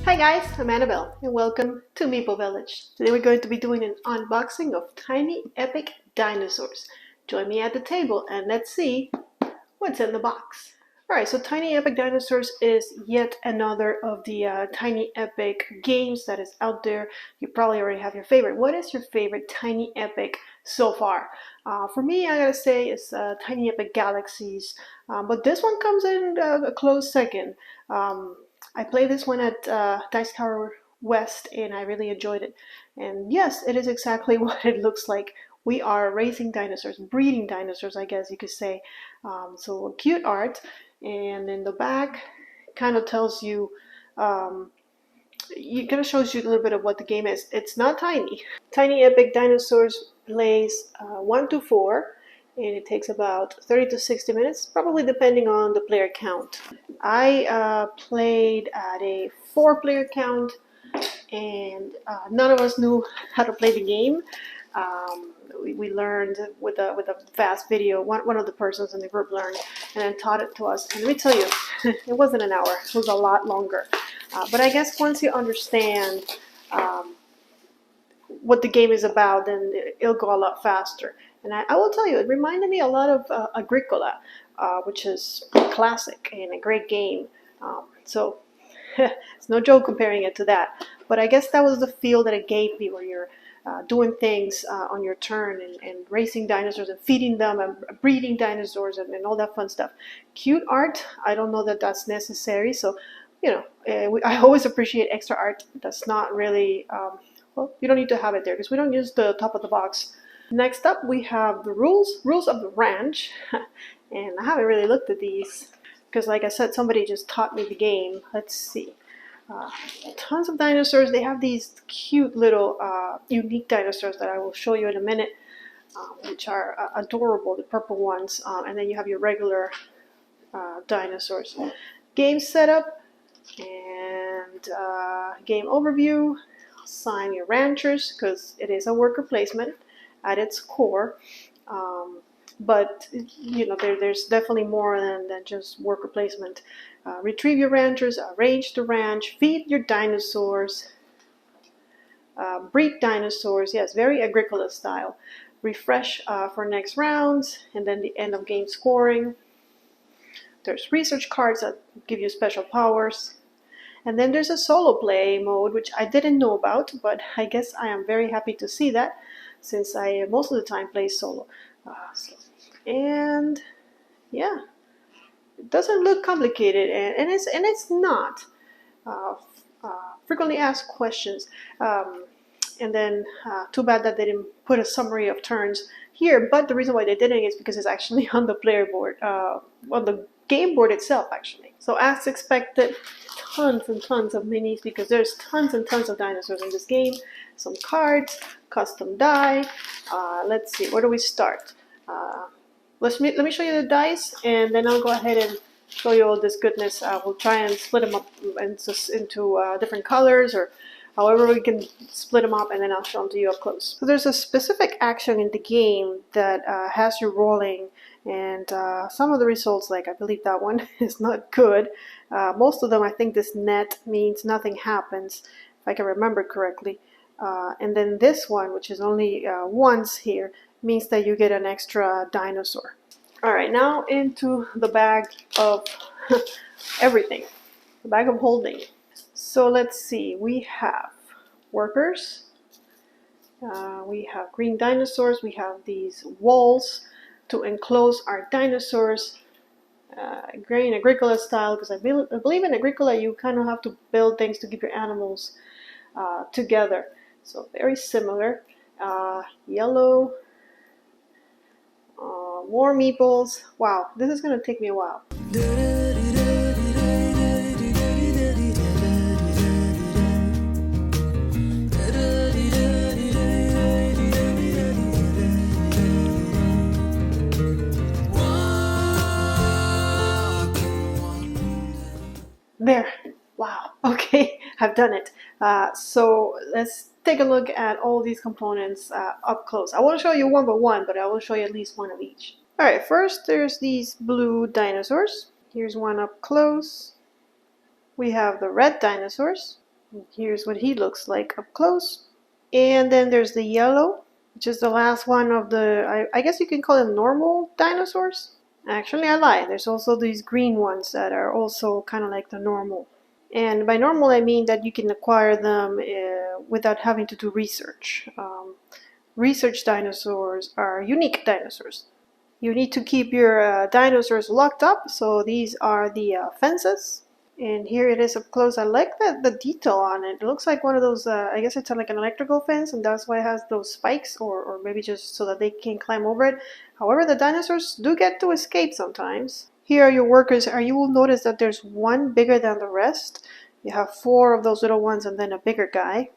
Hi guys, I'm Annabelle and welcome to Meeple Village. Today we're going to be doing an unboxing of Tiny Epic Dinosaurs. Join me at the table and let's see what's in the box. Alright, so Tiny Epic Dinosaurs is yet another of the Tiny Epic games that is out there. You probably already have your favorite. What is your favorite Tiny Epic so far? For me, I gotta say it's Tiny Epic Galaxies, but this one comes in a close second. I played this one at Dice Tower West and I really enjoyed it. And yes, it is exactly what it looks like. We are raising dinosaurs, breeding dinosaurs, I guess you could say. So cute art, and in the back kind of tells you, it kind of shows you a little bit of what the game is. It's not tiny. Tiny Epic Dinosaurs plays 1 to 4, and it takes about 30 to 60 minutes, probably depending on the player count. I played at a 4-player count, and none of us knew how to play the game. We learned with a fast video. One of the persons in the group learned and then taught it to us. And let me tell you, it wasn't an hour. It was a lot longer. But I guess once you understand what the game is about, then it'll go a lot faster. And I will tell you, it reminded me a lot of Agricola, which is a classic and a great game. So it's no joke comparing it to that. But I guess that was the feel that it gave me, where you're doing things on your turn and racing dinosaurs and feeding them and breeding dinosaurs and all that fun stuff. Cute art, I don't know that that's necessary. So, you know, I always appreciate extra art that's not really, well, you don't need to have it there because we don't use the top of the box. Next up, we have the rules of the ranch. And I haven't really looked at these because, like I said, somebody just taught me the game. Let's see. Tons of dinosaurs. They have these cute little unique dinosaurs that I will show you in a minute, which are adorable, the purple ones. And then you have your regular dinosaurs. Game setup and game overview. Assign your ranchers because it is a worker placement at its core. But you know, there's definitely more than just worker placement. Retrieve your ranchers, arrange the ranch, feed your dinosaurs, breed dinosaurs. Yes, very Agricola style. Refresh for next rounds, and then the end of game scoring. There's research cards that give you special powers. And then there's a solo play mode, which I didn't know about, but I guess I am very happy to see that, since I most of the time play solo. And yeah, it doesn't look complicated, and it's not. Frequently asked questions, and then too bad that they didn't put a summary of turns here. But the reason why they didn't is because it's actually on the player board, on the game board itself, actually. So as expected, tons and tons of minis because there's tons and tons of dinosaurs in this game. Some cards, custom die. Let's see, where do we start? Let me show you the dice, and then I'll go ahead and show you all this goodness. We'll try and split them up into different colors, or however we can split them up, and then I'll show them to you up close. So there's a specific action in the game that has you rolling, and some of the results, like I believe that one is not good. Most of them, I think this net means nothing happens, if I can remember correctly. And then this one, which is only once here, means that you get an extra dinosaur. Alright, now into the bag of everything, the bag of holding. So let's see, we have workers, we have green dinosaurs, we have these walls to enclose our dinosaurs, green Agricola style, because I believe in Agricola you kind of have to build things to keep your animals together. So very similar. Yellow. More meeples. Wow, this is going to take me a while. There. Wow. Okay, I've done it. So let's take a look at all these components up close. I won't show you one by one, but I will show you at least one of each. Alright, first there's these blue dinosaurs. Here's one up close. We have the red dinosaurs. Here's what he looks like up close. And then there's the yellow, which is the last one of the, I guess you can call them normal dinosaurs. Actually, I lie. There's also these green ones that are also kind of like the normal. And by normal, I mean that you can acquire them without having to do research. Research dinosaurs are unique dinosaurs. You need to keep your dinosaurs locked up, so these are the fences. And here it is up close. I like the detail on it. It looks like one of those, I guess it's like an electrical fence, and that's why it has those spikes, or maybe just so that they can climb over it. However, the dinosaurs do get to escape sometimes. Here are your workers. You will notice that there's one bigger than the rest. You have 4 of those little ones and then a bigger guy.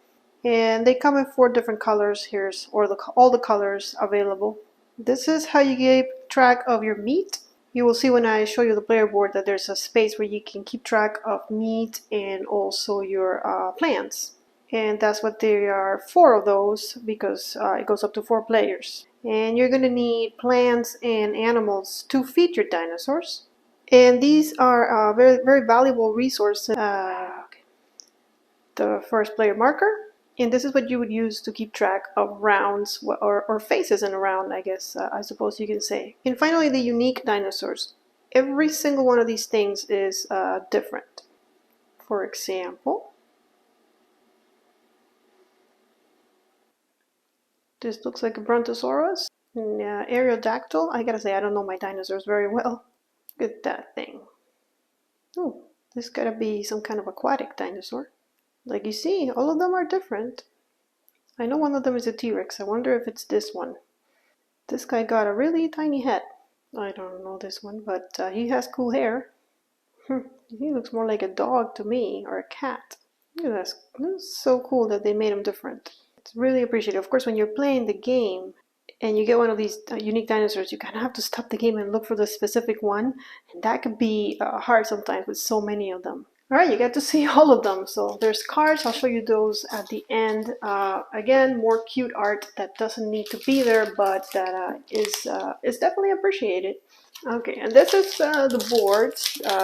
And they come in 4 different colors. Here's all the colors available. This is how you keep track of your meat. You will see when I show you the player board that there's a space where you can keep track of meat and also your plants. And that's what there are 4 of those because it goes up to 4 players. And you're going to need plants and animals to feed your dinosaurs. And these are very, very valuable resources. The first player marker. And this is what you would use to keep track of rounds or phases in a round, I guess, I suppose you can say. And finally, the unique dinosaurs. Every single one of these things is different. For example, this looks like a Brontosaurus. And, Aerodactyl. I gotta say, I don't know my dinosaurs very well. Look at that thing. Oh, this gotta be some kind of aquatic dinosaur. Like you see, all of them are different. I know one of them is a T-Rex. I wonder if it's this one. This guy got a really tiny head. I don't know this one, but he has cool hair. He looks more like a dog to me, or a cat. Look at this. It's so cool that they made him different. It's really appreciated. Of course, when you're playing the game and you get one of these unique dinosaurs, you kind of have to stop the game and look for the specific one. And that can be hard sometimes with so many of them. Alright, you get to see all of them. So there's cards, I'll show you those at the end. Again, more cute art that doesn't need to be there, but that is definitely appreciated. Okay, and this is the board.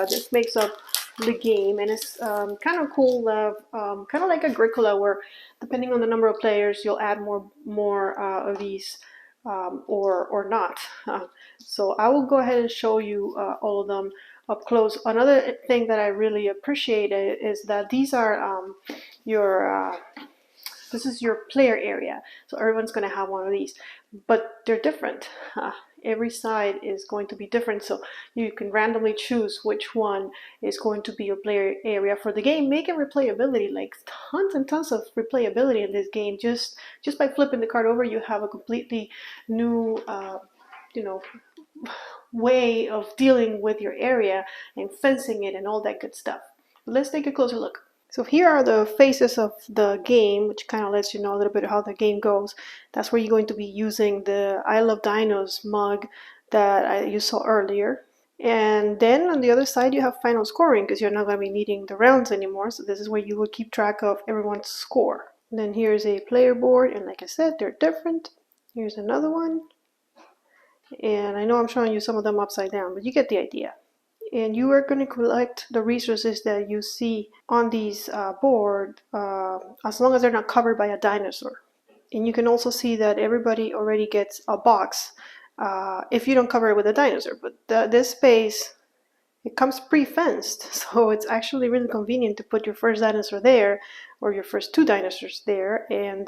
This makes up the game, and it's kind of cool, kind of like Agricola, where depending on the number of players, you'll add more of these or not. So I will go ahead and show you all of them up close. Another thing that I really appreciate is that these are this is your player area. So everyone's going to have one of these, but they're different. Every side is going to be different, so you can randomly choose which one is going to be your player area for the game, making replayability, like tons and tons of replayability in this game. Just by flipping the card over, you have a completely new way of dealing with your area and fencing it and all that good stuff. But let's take a closer look. So here are the faces of the game, which kind of lets you know a little bit how the game goes. That's where you're going to be using the I Love Dinos mug that you saw earlier. And then on the other side you have final scoring, because you're not going to be needing the rounds anymore. So this is where you will keep track of everyone's score. And then here's a player board, and like I said, they're different. Here's another one. And I know I'm showing you some of them upside down, but you get the idea. And you are going to collect the resources that you see on these board as long as they're not covered by a dinosaur. And you can also see that everybody already gets a box if you don't cover it with a dinosaur. But this space, it comes pre-fenced, so it's actually really convenient to put your first dinosaur there or your first 2 dinosaurs there, and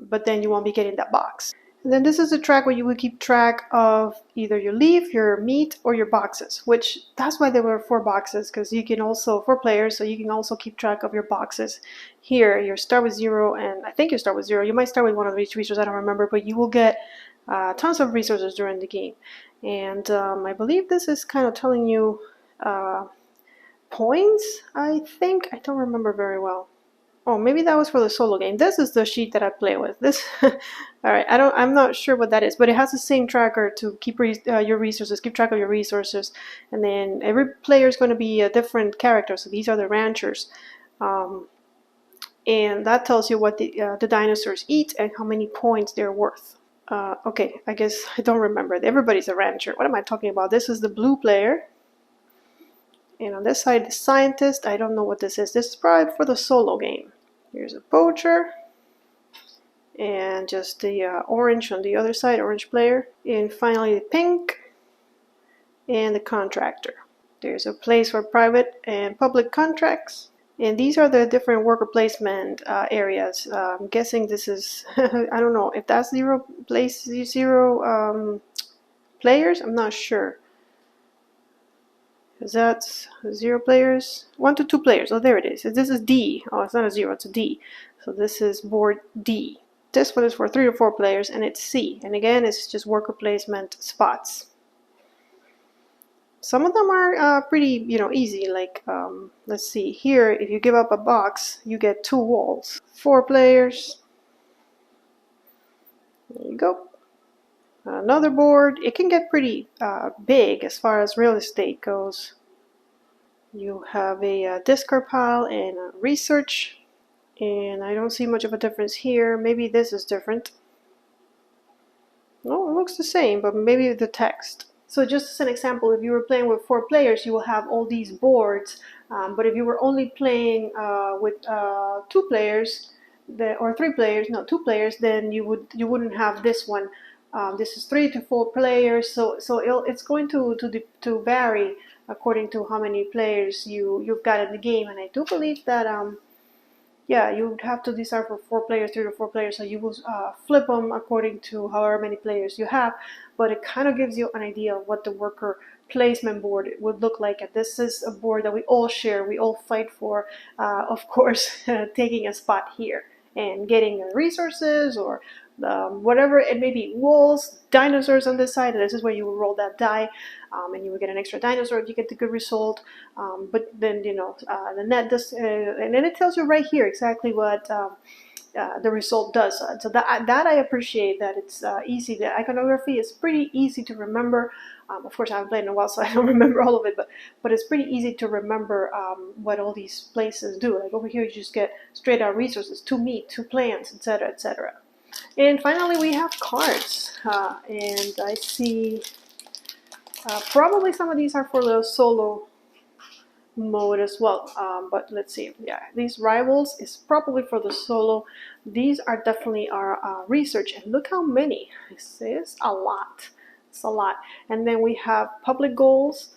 but then you won't be getting that box. And then this is a track where you would keep track of either your leaf, your meat, or your boxes, which that's why there were 4 boxes, because you can also, 4 players, so you can also keep track of your boxes. Here, you start with 0, and I think you start with 0. You might start with one of each resource, I don't remember, but you will get tons of resources during the game. And I believe this is kind of telling you points, I think. I don't remember very well. Oh, maybe that was for the solo game. This is the sheet that I play with. This, all right. I'm not sure what that is, but it has the same tracker to keep your resources, keep track of your resources, and then every player is going to be a different character. So these are the ranchers, and that tells you what the dinosaurs eat and how many points they're worth. Okay, I guess I don't remember. Everybody's a rancher. What am I talking about? This is the blue player. And on this side, the scientist, I don't know what this is. This is probably for the solo game. Here's a poacher. And just the orange on the other side, orange player. And finally the pink and the contractor. There's a place for private and public contracts. And these are the different worker placement areas. I'm guessing this is, I don't know, if that's zero players, I'm not sure. Because that's 0 players, 1 to 2 players. Oh, there it is. This is D. Oh, it's not a 0, it's a D. So this is board D. This one is for 3 to 4 players, and it's C. And again, it's just worker placement spots. Some of them are pretty, easy. Like, let's see here. If you give up a box, you get 2 walls. 4 players. There you go. Another board. It can get pretty big as far as real estate goes. You have a discard pile and a research. And I don't see much of a difference here. Maybe this is different. No, it looks the same, but maybe the text. So just as an example, if you were playing with 4 players, you will have all these boards. But if you were only playing with 2 players, or 3 players, no, 2 players, then you wouldn't have this one. This is 3 to 4 players, so it's going to vary according to how many players you've got in the game. And I do believe that yeah, you would have to decide for 4 players, 3 to 4 players, so you will flip them according to however many players you have. But it kind of gives you an idea of what the worker placement board would look like. And this is a board that we all share, we all fight for, of course, taking a spot here and getting resources or whatever it may be, walls, dinosaurs on this side. And this is where you will roll that die, and you will get an extra dinosaur if you get the good result. But then the net does, and then it tells you right here exactly what the result does. So that I appreciate, that it's easy. The iconography is pretty easy to remember. Of course, I haven't played in a while, so I don't remember all of it, but it's pretty easy to remember what all these places do. Like over here, you just get straight out resources, 2 meat, 2 plants, etc., etc. And finally, we have cards, and I see probably some of these are for the solo mode as well, but let's see. Yeah, these rivals is probably for the solo. These are definitely our research, and look how many. This is a lot. It's a lot. And then we have public goals,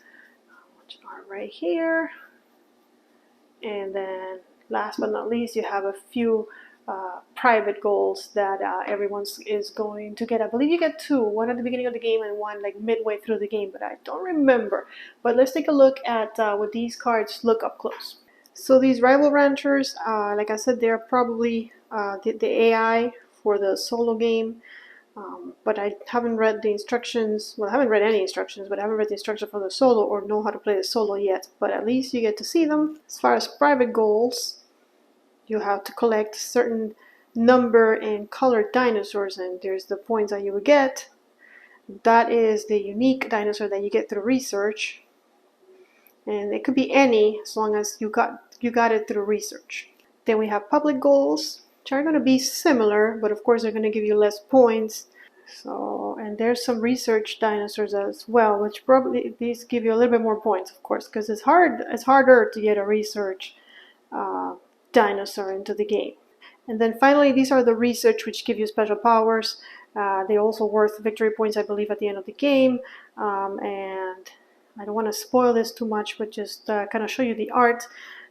which are right here. And then last but not least, you have a few private goals that everyone is going to get. I believe you get 2, one at the beginning of the game and one like midway through the game, but I don't remember. But let's take a look at what these cards look up close. So these rival ranchers, like I said, they're probably the AI for the solo game. But I haven't read the instructions. Well, I haven't read any instructions, but I haven't read the instructions for the solo or know how to play the solo yet. But at least you get to see them. As far as private goals, you have to collect a certain number and colored dinosaurs, and there's the points that you would get. That is the unique dinosaur that you get through research, and it could be any as long as you got it through research. Then we have public goals, which are going to be similar, but of course they're going to give you less points. So, and there's some research dinosaurs as well, which probably these give you a little bit more points, of course, because it's harder to get a research dinosaur into the game. And then finally, these are the research, which give you special powers. They also worth victory points, I believe, at the end of the game. And I don't want to spoil this too much, but just kind of show you the art.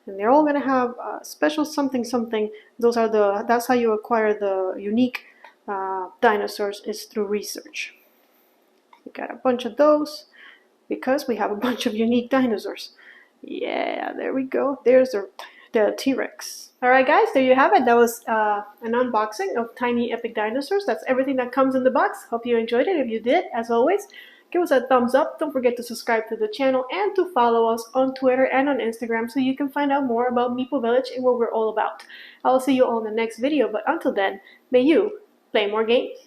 And they're all going to have special something something. That's how you acquire the unique dinosaurs, is through research. We got a bunch of those because we have a bunch of unique dinosaurs. Yeah, there we go. There's the T-Rex. Alright guys, there you have it. That was an unboxing of Tiny Epic Dinosaurs. That's everything that comes in the box. Hope you enjoyed it. If you did, as always, give us a thumbs up. Don't forget to subscribe to the channel and to follow us on Twitter and on Instagram so you can find out more about Meeple Village and what we're all about. I'll see you all in the next video, but until then, may you play more games.